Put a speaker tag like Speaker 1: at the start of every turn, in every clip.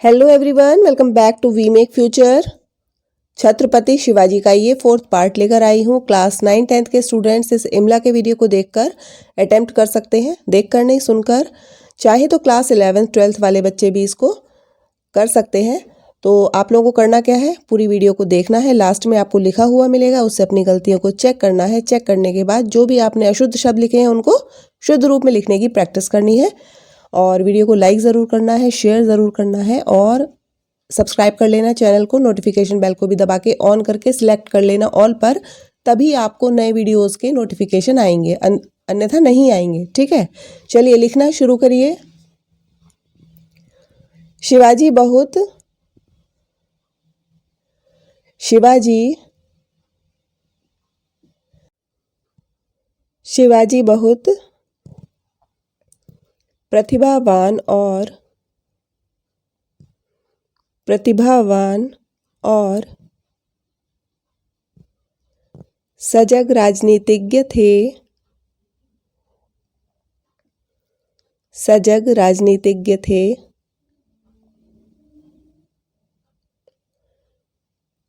Speaker 1: Hello everyone, welcome back to we make future. Chhatrapati Shivaji का ये 4th part लेकर आई हूँ। क्लास 9-10th के स्टूडेंट्स इस इमला के वीडियो को देखकर अटेम्प्ट कर सकते हैं, देखकर नहीं सुनकर। चाहे तो क्लास 11th-12th वाले बच्चे भी इसको कर सकते हैं। तो आप लोगों को करना क्या है, पूरी वीडियो को देखना है। लास्ट में आपको लिखा हुआ मिलेगा, उससे अपनी गलतियों को चेक करना है। चेक करने के बाद जो भी आपने अशुद्ध शब्द लिखे हैं उनको शुद्ध रूप में लिखने की प्रैक्टिस करनी है। और वीडियो को लाइक ज़रूर करना है, शेयर ज़रूर करना है और सब्सक्राइब कर लेना चैनल को। नोटिफिकेशन बेल को भी दबा के ऑन करके सिलेक्ट कर लेना ऑल पर, तभी आपको नए वीडियोस के नोटिफिकेशन आएंगे, अन्यथा नहीं आएंगे। ठीक है, चलिए लिखना शुरू करिए। शिवाजी बहुत शिवाजी बहुत प्रतिभावान और सजग राजनीतिज्ञ थे।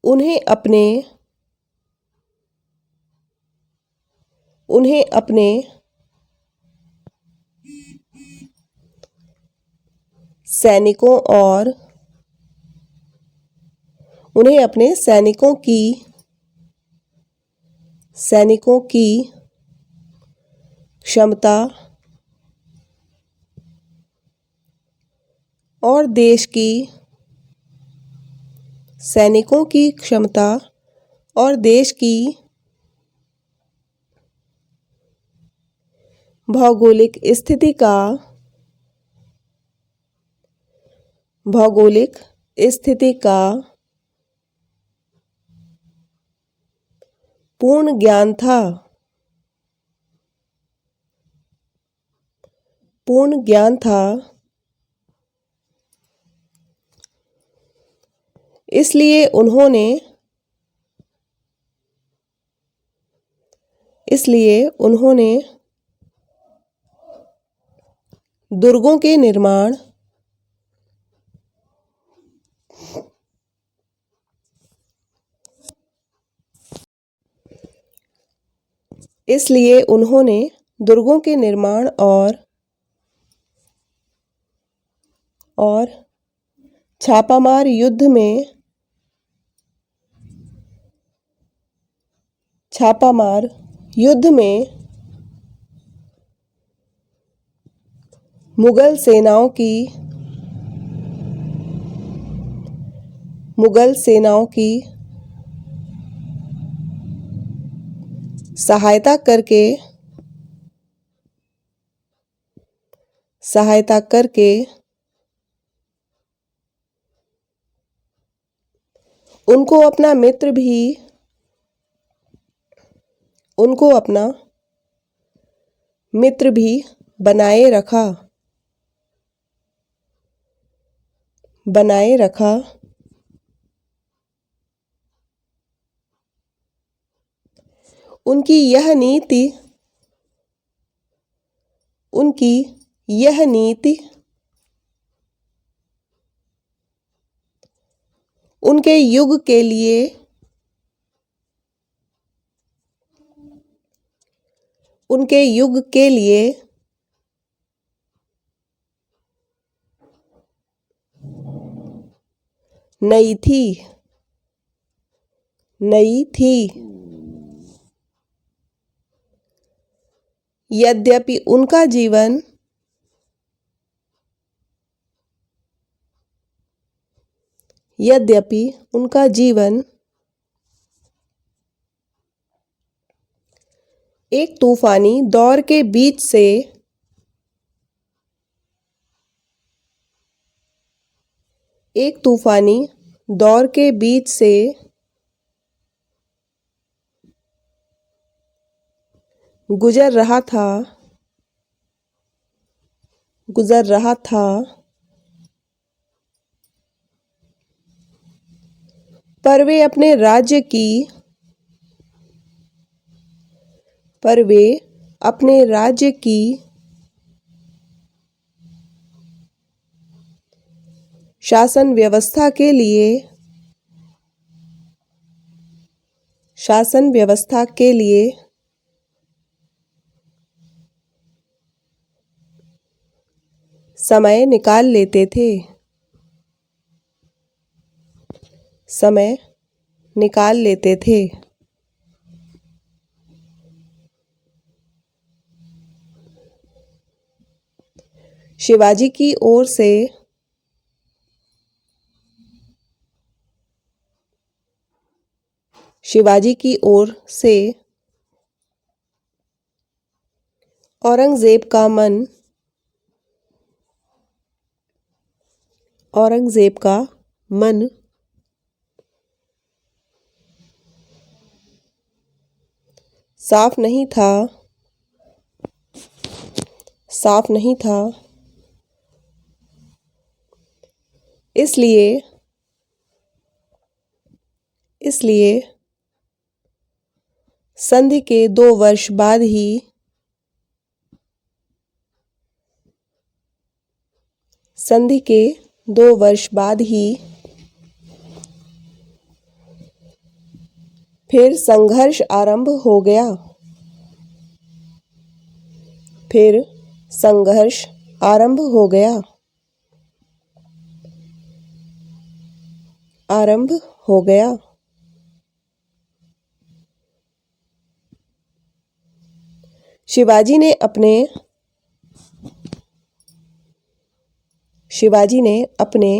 Speaker 1: उन्हें अपने सैनिकों की क्षमता और देश की भौगोलिक स्थिति का पूर्ण ज्ञान था। इसलिए उन्होंने दुर्गों के निर्माण और छापामार युद्ध में मुगल सेनाओं की सहायता करके उनको अपना मित्र भी बनाए रखा। उनकी यह नीति उनके युग के लिए नई थी। यद्यपि उनका जीवन एक तूफानी दौर के बीच से गुजर रहा था। पर वे अपने राज्य की शासन व्यवस्था के लिए, शासन व्यवस्था के लिए समय निकाल लेते थे, समय निकाल लेते थे। शिवाजी की ओर से, शिवाजी की ओर से औरंगजेब का मन, औरंगजेब का मन साफ नहीं था, साफ नहीं था। इसलिए, इसलिए संधि के 2 वर्ष बाद ही, संधि के 2 वर्ष बाद ही फिर संघर्ष आरंभ हो गया, फिर संघर्ष आरंभ हो गया, आरंभ हो गया। शिवाजी ने अपने, शिवाजी ने अपने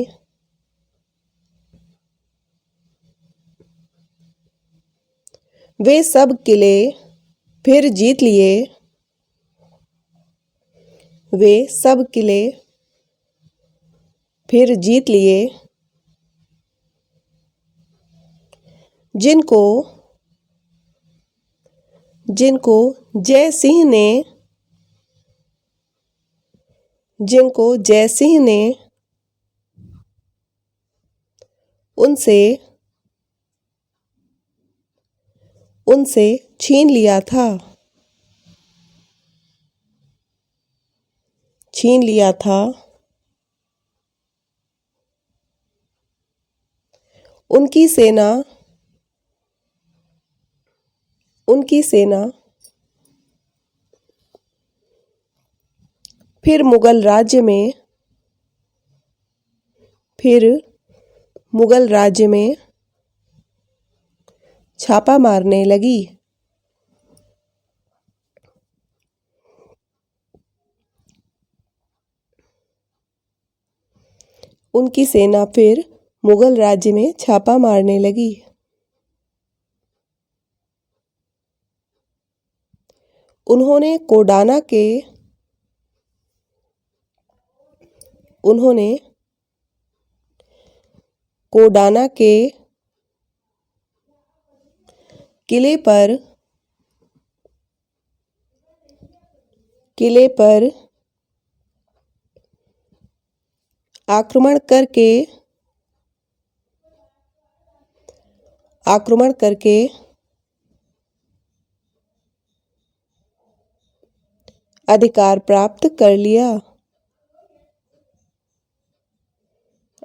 Speaker 1: वे सब किले फिर जीत लिए, वे सब किले फिर जीत लिए, जिनको, जिनको जय सिंह ने, जिनको जय सिंह ने उनसे, उनसे छीन लिया था, छीन लिया था। उनकी सेना, उनकी सेना फिर मुगल राज्य में, फिर मुगल राज्य में छापा मारने लगी। उनकी सेना फिर मुगल राज्य में छापा मारने लगी। उन्होंने कोडाना के, उन्होंने कोडाना के किले पर, किले पर आक्रमण करके, आक्रमण करके अधिकार प्राप्त कर लिया,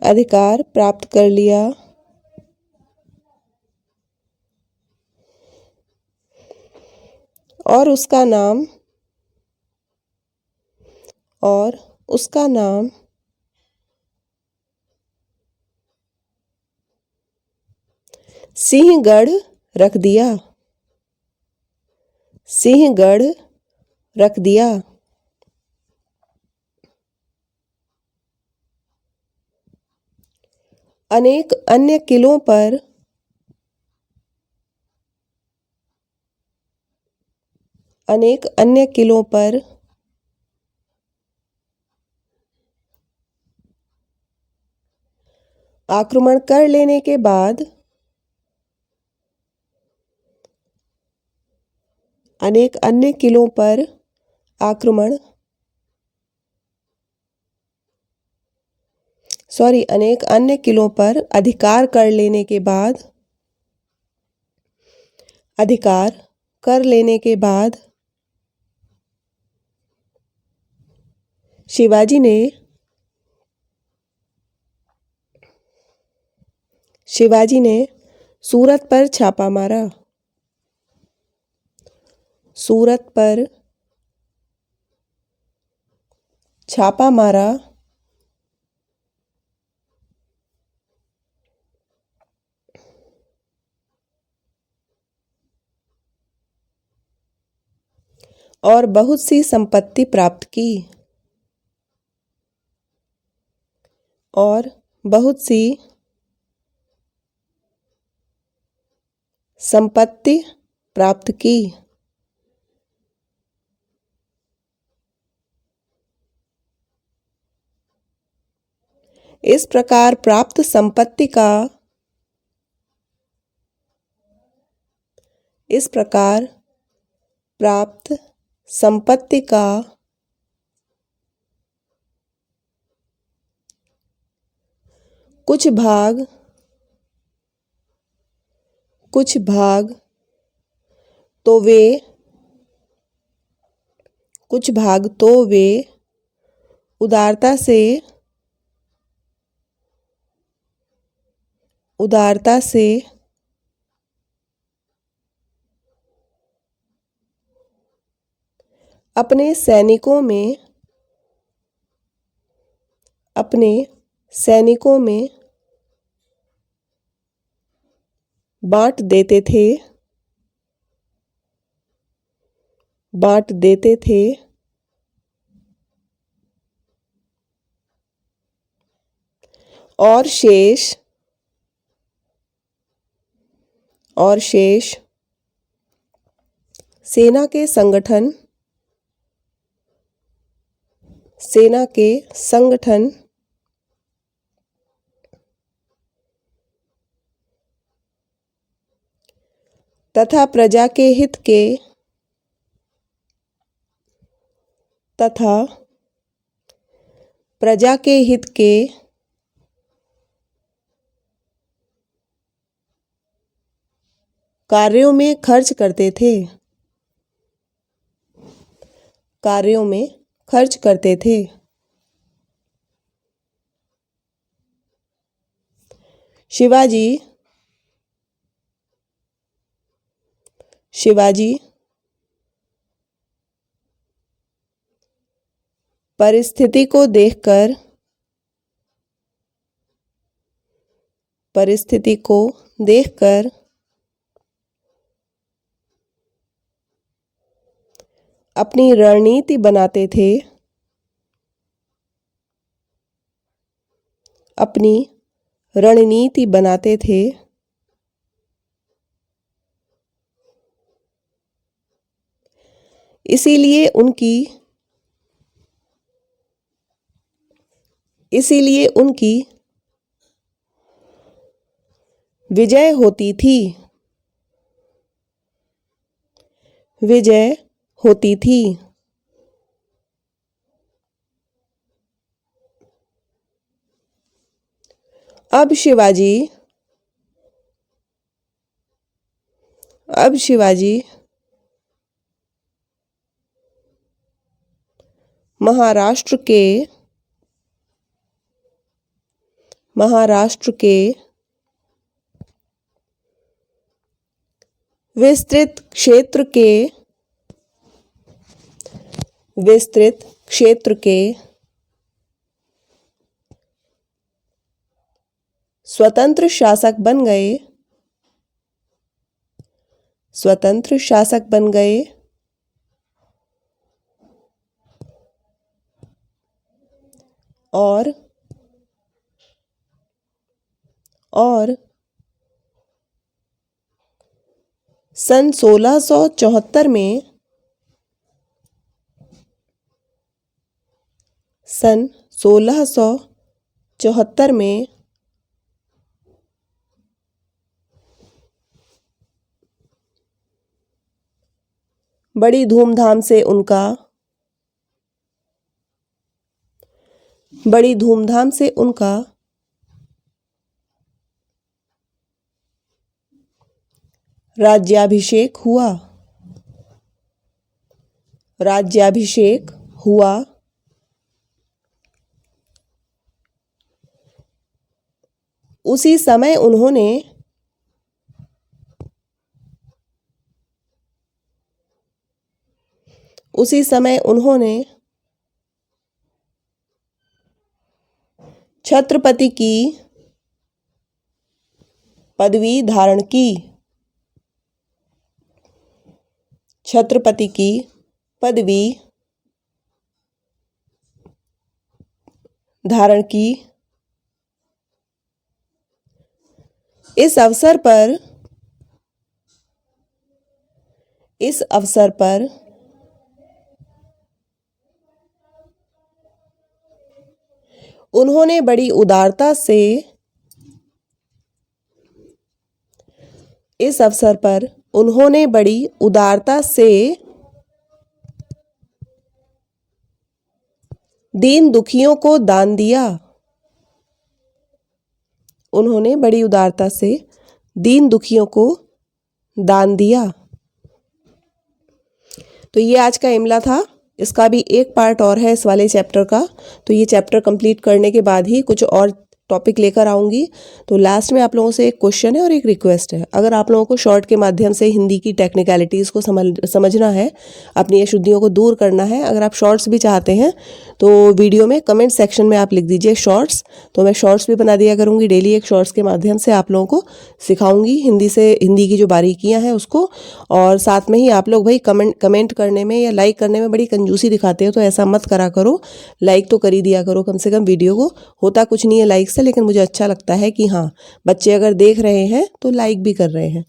Speaker 1: अधिकार प्राप्त कर लिया। और उसका नाम, और उसका नाम सिंहगढ़ रख दिया, सिंहगढ़ रख दिया। अनेक अन्य किलों पर, अनेक अन्य किलों पर आक्रमण कर लेने के बाद, अनेक अन्य किलों पर आक्रमण, अनेक अन्य किलों पर अधिकार कर लेने के बाद, अधिकार कर लेने के बाद शिवाजी ने शिवाजी ने सूरत पर छापा मारा। सूरत पर छापा मारा। और बहुत सी संपत्ति प्राप्त की। और बहुत सी संपत्ति प्राप्त की। इस प्रकार प्राप्त संपत्ति का कुछ भाग तो वे उदारता से अपने सैनिकों में बांट देते थे। और शेष सेना के संगठन तथा प्रजा के हित के कार्यों में खर्च करते थे। शिवाजी परिस्थिति को देखकर अपनी रणनीति बनाते थे। इसीलिए उनकी विजय होती थी। अब शिवाजी महाराष्ट्र के विस्तृत क्षेत्र के स्वतंत्र शासक बन गए। और सन 1674 में बड़ी धूमधाम से उनका राज्याभिषेक हुआ। उसी समय उन्होंने छत्रपति की पदवी धारण की। छत्रपति की पदवी धारण की। इस अवसर पर उन्होंने बड़ी उदारता से दीन दुखियों को दान दिया। उन्होंने बड़ी उदारता से दीन दुखियों को दान दिया। तो ये आज का इमला था। इसका भी एक पार्ट और है इस वाले चैप्टर का, तो ये चैप्टर कंप्लीट करने के बाद ही कुछ और टॉपिक लेकर आऊँगी। तो लास्ट में आप लोगों से एक क्वेश्चन है और एक रिक्वेस्ट है। अगर आप लोगों को शॉर्ट के माध्यम से हिंदी की टेक्निकलिटीज़ को समझना है, अपनी अशुद्धियों को दूर करना है, अगर आप शॉर्ट्स भी चाहते हैं तो वीडियो में कमेंट सेक्शन में आप लिख दीजिए शॉर्ट्स, तो मैं शॉर्ट्स भी बना दिया करूँगी। डेली एक शॉर्ट्स के माध्यम से आप लोगों को सिखाऊंगी हिंदी की जो बारीकियाँ हैं उसको। और साथ में ही आप लोग भाई कमेंट करने में या लाइक करने में बड़ी कंजूसी दिखाते हो, तो ऐसा मत करा करो। लाइक तो कर ही दिया करो कम से कम वीडियो को। होता कुछ नहीं है लाइक से, लेकिन मुझे अच्छा लगता है कि हाँ, बच्चे अगर देख रहे हैं तो लाइक भी कर रहे हैं,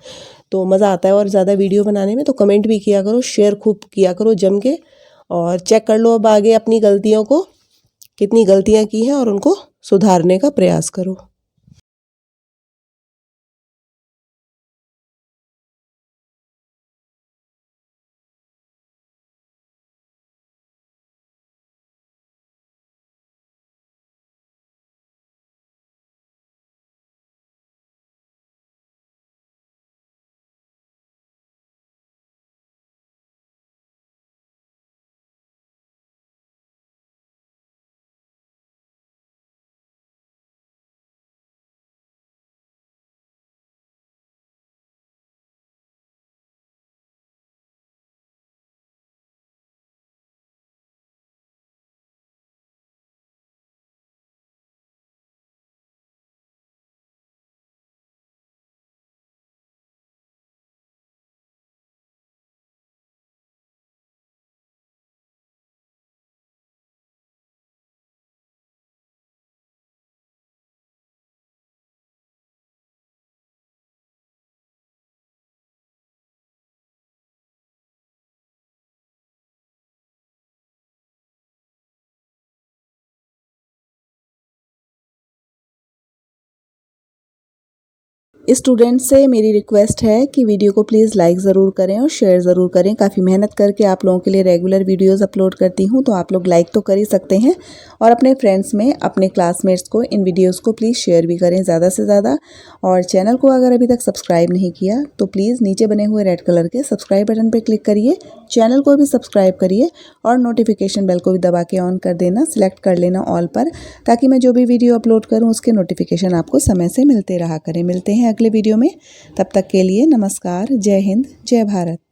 Speaker 1: तो मज़ा आता है और ज़्यादा वीडियो बनाने में। तो कमेंट भी किया करो, शेयर खूब किया करो जम के, और चेक कर लो अब आगे अपनी गलतियों को, कितनी गलतियां की हैं और उनको सुधारने का प्रयास करो। स्टूडेंट से मेरी रिक्वेस्ट है कि वीडियो को प्लीज़ लाइक ज़रूर करें और शेयर ज़रूर करें। काफ़ी मेहनत करके आप लोगों के लिए रेगुलर वीडियोस अपलोड करती हूं, तो आप लोग लाइक तो कर ही सकते हैं। और अपने फ्रेंड्स में, अपने क्लासमेट्स को इन वीडियोस को प्लीज़ शेयर भी करें ज़्यादा से ज़्यादा। और चैनल को अगर अभी तक सब्सक्राइब नहीं किया तो प्लीज़ नीचे बने हुए रेड कलर के सब्सक्राइब बटन पर क्लिक करिए, चैनल को भी सब्सक्राइब करिए और नोटिफिकेशन बेल को भी दबा के ऑन कर देना, सिलेक्ट कर लेना ऑल पर, ताकि मैं जो भी वीडियो अपलोड करूँ उसके नोटिफिकेशन आपको समय से मिलते रहा करें। मिलते हैं अगले वीडियो में, तब तक के लिए नमस्कार। जय हिंद, जय भारत।